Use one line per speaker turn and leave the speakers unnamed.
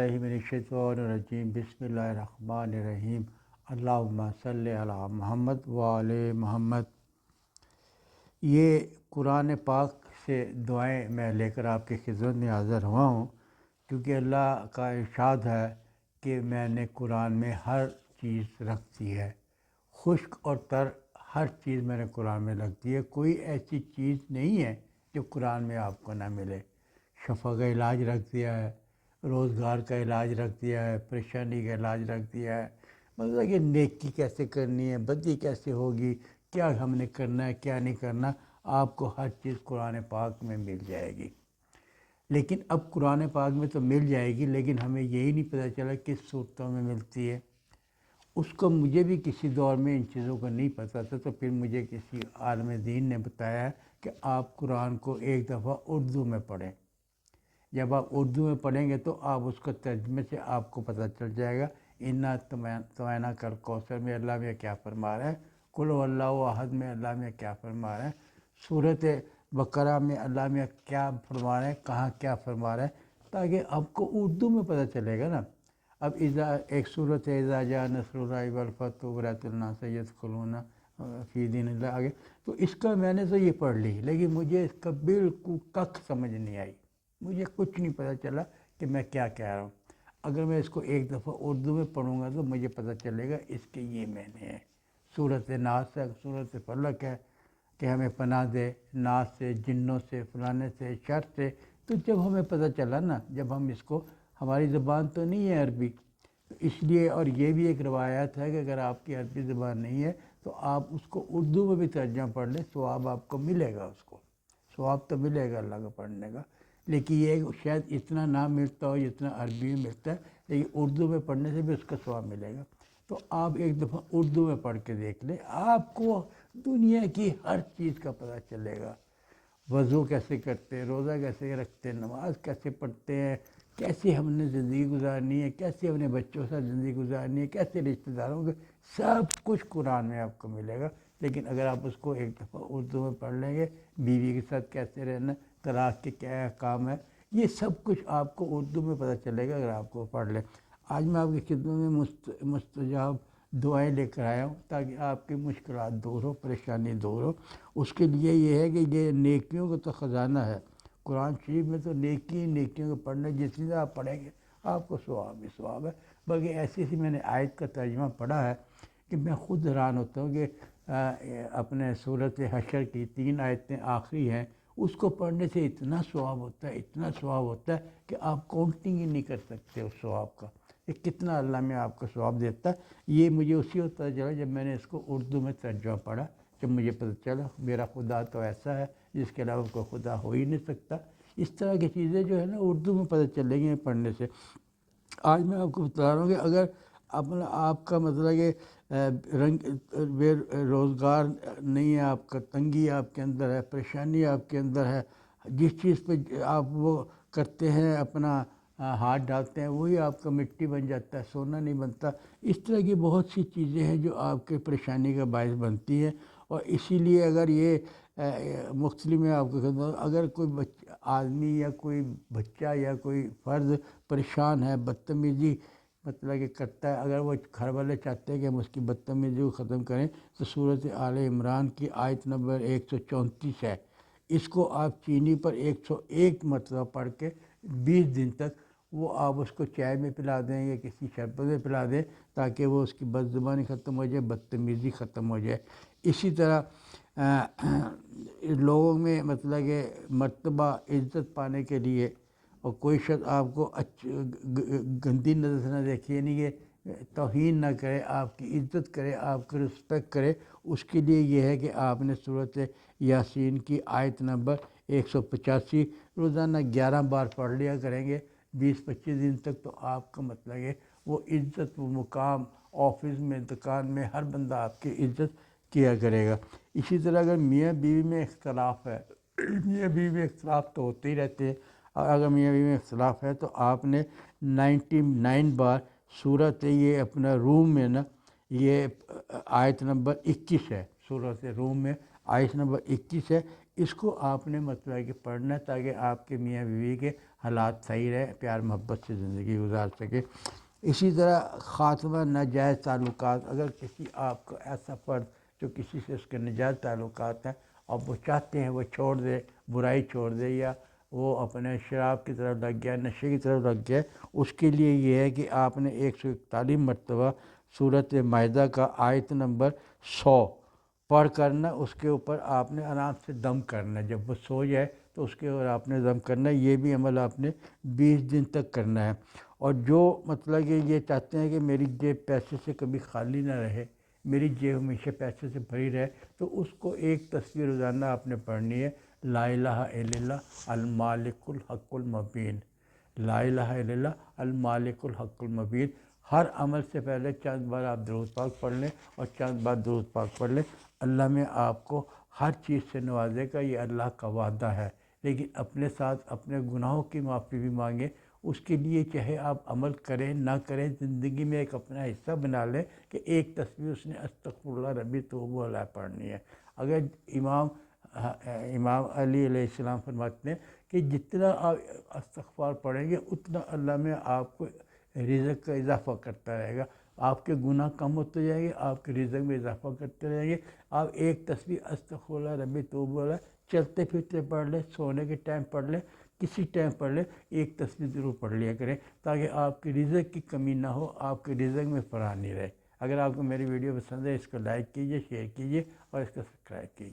باللہ من الشیطان الرجیم بسم اللہ الرحمن الرحیم اللہم صلی علی محمد وعلی محمد۔ یہ قرآن پاک سے دعائیں میں لے کر آپ کی خدمت میں حاضر ہوا ہوں، کیونکہ اللہ کا ارشاد ہے کہ میں نے قرآن میں ہر چیز رکھ دی ہے، خشک اور تر ہر چیز میں نے قرآن میں رکھ دی ہے۔ کوئی ایسی چیز نہیں ہے جو قرآن میں آپ کو نہ ملے۔ شفا کا علاج رکھ دیا ہے، روزگار کا علاج رکھ دیا ہے، پریشانی کا علاج رکھ دیا ہے، مطلب کہ نیکی کیسے کرنی ہے، بدی کیسے ہوگی، کیا ہم نے کرنا ہے کیا نہیں کرنا، آپ کو ہر چیز قرآن پاک میں مل جائے گی۔ لیکن اب قرآن پاک میں تو مل جائے گی، لیکن ہمیں یہی نہیں پتہ چلا کس صورتوں میں ملتی ہے۔ اس کو مجھے بھی کسی دور میں ان چیزوں کو نہیں پتہ تھا، تو پھر مجھے کسی عالم دین نے بتایا کہ آپ قرآن کو ایک دفعہ اردو میں پڑھیں۔ جب آپ اردو میں پڑھیں گے تو آپ اس کو ترجمے سے آپ کو پتہ چل جائے گا۔ انا طمعنا کل کوثر میں اللہ میں کیا فرما رہا ہے، قل هو اللہ احد میں اللہ میں کیا فرما رہا ہے، سورۃ بقرہ میں اللہ میں کیا فرما رہا ہے، کہاں کیا فرما رہا ہے، تاکہ آپ کو اردو میں پتہ چلے گا نا۔ اب ایک صورت ہے اذا جاء نصر اللہ والفتح ورأیت الناس یدخلون فی دین اللہ آگے، تو اس کا میں نے تو یہ پڑھ لی، لیکن مجھے اس کا بالکل ککھ سمجھ نہیں آئی، مجھے کچھ نہیں پتہ چلا کہ میں کیا کہہ رہا ہوں۔ اگر میں اس کو ایک دفعہ اردو میں پڑھوں گا تو مجھے پتہ چلے گا اس کے یہ معنی ہے۔ سورۃ ناس ہے، سورۃ فلق ہے کہ ہمیں پناہ دے ناس سے، جنوں سے، فلانے سے، شر سے۔ تو جب ہمیں پتہ چلا نا، جب ہم اس کو، ہماری زبان تو نہیں ہے عربی، تو اس لیے، اور یہ بھی ایک روایت ہے کہ اگر آپ کی عربی زبان نہیں ہے تو آپ اس کو اردو میں بھی ترجمہ پڑھ لیں، ثواب آپ کو ملے گا، اس کو ثواب تو ملے گا اللہ کا پڑھنے کا۔ لیکن یہ شاید اتنا نہ ملتا ہو جتنا عربی میں ملتا ہے، لیکن اردو میں پڑھنے سے بھی اس کا ثواب ملے گا۔ تو آپ ایک دفعہ اردو میں پڑھ کے دیکھ لیں، آپ کو دنیا کی ہر چیز کا پتہ چلے گا۔ وضو کیسے کرتے ہیں، روزہ کیسے رکھتے ہیں، نماز کیسے پڑھتے ہیں، کیسے ہم نے زندگی گزارنی ہے، کیسے اپنے بچوں کے ساتھ زندگی گزارنی ہے، کیسے رشتہ داروں کے، سب کچھ قرآن میں آپ کو ملے گا۔ لیکن اگر آپ اس کو ایک دفعہ اردو میں پڑھ لیں گے، بیوی کے ساتھ کیسے رہنا، طلاق کے کیا کام ہے، یہ سب کچھ آپ کو اردو میں پتہ چلے گا اگر آپ کو پڑھ لیں۔ آج میں آپ کی خدمت میں مستجاب دعائیں لے کر آیا ہوں تاکہ آپ کی مشکلات دور ہو، پریشانی دور ہو۔ اس کے لیے یہ ہے کہ یہ نیکیوں کا تو خزانہ ہے، قرآن شریف میں تو نیکیوں کو پڑھنا، جتنی آپ پڑھیں گے آپ کو ثواب ہی ثواب ہے۔ بلکہ ایسی میں نے آیت کا ترجمہ پڑھا ہے کہ میں خود حیران ہوتا ہوں کہ اپنے سورۃ حشر کی 3 آیتیں آخری ہیں، اس کو پڑھنے سے اتنا ثواب ہوتا ہے، اتنا ثواب ہوتا ہے کہ آپ کاؤنٹنگ ہی نہیں کر سکتے اس ثواب کا، کہ کتنا اللہ میں آپ کو ثواب دیتا ہے۔ یہ مجھے اسی وقت پتہ چلا جب میں نے اس کو اردو میں ترجمہ پڑھا، جب مجھے پتہ چلا میرا خدا تو ایسا ہے جس کے علاوہ کوئی خدا ہو ہی نہیں سکتا۔ اس طرح کی چیزیں جو ہے نا اردو میں پتہ چلیں گی پڑھنے سے۔ آج میں آپ کو بتا رہا ہوں کہ اگر آپ کا مطلب کہ بے روزگار نہیں ہے، آپ کا تنگی آپ کے اندر ہے، پریشانی آپ کے اندر ہے، جس چیز پہ آپ وہ کرتے ہیں اپنا ہاتھ ڈالتے ہیں وہی آپ کا مٹی بن جاتا ہے، سونا نہیں بنتا۔ اس طرح کی بہت سی چیزیں ہیں جو آپ کے پریشانی کا باعث بنتی ہیں، اور اسی لیے اگر یہ مختلف میں آپ کو اگر کوئی آدمی یا کوئی بچہ یا کوئی فرد پریشان ہے، بدتمیزی مطلب کہ کرتا ہے، اگر وہ گھر والے چاہتے ہیں کہ ہم اس کی بدتمیزی کو ختم کریں تو سورۃ آل عمران کی آیت نمبر 134 ہے، اس کو آپ چینی پر 101 مرتبہ پڑھ کے 20 دن تک وہ آپ اس کو چائے میں پلا دیں یا کسی شربت میں پلا دیں تاکہ وہ اس کی بد زبانی ختم ہو جائے، بدتمیزی ختم ہو جائے۔ اسی طرح لوگوں میں مطلب کہ مرتبہ عزت پانے کے لیے، اور کوئی شخص آپ کو گندی نظر سے نہ دیکھے، یعنی کہ توہین نہ کرے، آپ کی عزت کرے، آپ کو رسپیکٹ کرے، اس کے لیے یہ ہے کہ آپ نے سورۃ یاسین کی آیت نمبر 185 روزانہ 11 بار پڑھ لیا کریں گے 20-25 دن تک، تو آپ کا مطلب ہے وہ عزت، وہ مقام، آفس میں، دکان میں، ہر بندہ آپ کی عزت کیا کرے گا۔ اسی طرح اگر میاں بیوی میں اختلاف ہے، میاں بیوی میں اختلاف تو ہوتے ہی رہتے ہیں، اور اگر میاں بیوی میں اختلاف ہے تو آپ نے 99 بار سورۃ یہ اپنا روم میں نا، یہ آیت نمبر 21 ہے، سورۃ روم میں آیت نمبر 21 ہے، اس کو آپ نے مطلب کہ پڑھنا ہے تاکہ آپ کے میاں بیوی کے حالات صحیح رہے، پیار محبت سے زندگی گزار سکے۔ اسی طرح خاتمہ ناجائز تعلقات، اگر کسی آپ کو ایسا فرد جو کسی سے اس کے ناجائز تعلقات ہیں اور وہ چاہتے ہیں وہ چھوڑ دے، برائی چھوڑ دے، یا وہ اپنے شراب کی طرف لگ گیا، نشے کی طرف لگ گیا، اس کے لیے یہ ہے کہ آپ نے 141 مرتبہ سورۃ مائدہ کا آیت نمبر 100 پڑھ کرنا، اس کے اوپر آپ نے آرام سے دم کرنا ہے۔ جب وہ سو جائے تو اس کے اوپر آپ نے دم کرنا ہے۔ یہ بھی عمل آپ نے 20 دن تک کرنا ہے۔ اور جو مطلب کہ یہ چاہتے ہیں کہ میری جیب پیسے سے کبھی خالی نہ رہے، میری جیب ہمیشہ پیسے سے بھری رہے، تو اس کو ایک تسبیح روزانہ آپ نے پڑھنی ہے، لا الہ الا اللہ المالک الحق المبین، لا الہ الا اللہ المالک الحق المبین۔ ہر عمل سے پہلے چند بار آپ درود پاک پڑھ لیں اور چند بار درود پاک پڑھ لیں۔ اللہ میں آپ کو ہر چیز سے نوازے گا، یہ اللہ کا وعدہ ہے۔ لیکن اپنے ساتھ اپنے گناہوں کی معافی بھی مانگیں، اس کے لیے چاہے آپ عمل کریں نہ کریں، زندگی میں ایک اپنا حصہ بنا لیں کہ ایک تسبیح اس نے استغفر اللہ ربی توب علیہ پڑھنی ہے۔ اگر امام علی علیہ السلام فرماتے ہیں کہ جتنا آپ استغفار پڑھیں گے اتنا اللہ میں آپ کو رزق کا اضافہ کرتا رہے گا، آپ کے گناہ کم ہوتے جائیں گے، آپ کے رزق میں اضافہ کرتے رہیں گے۔ آپ ایک تسبیح استغفر اللہ ربی توب علیہ چلتے پھرتے پڑھ لیں، سونے کے ٹائم پڑھ لیں، کسی ٹائم پڑھ لیں، ایک تسبیح ضرور پڑھ لیا کریں تاکہ آپ کے رزق کی کمی نہ ہو، آپ کے رزق میں فراخی رہے۔ اگر آپ کو میری ویڈیو پسند ہے اس کو لائک کیجیے، شیئر کیجیے اور اس کو سبسکرائب کیجیے۔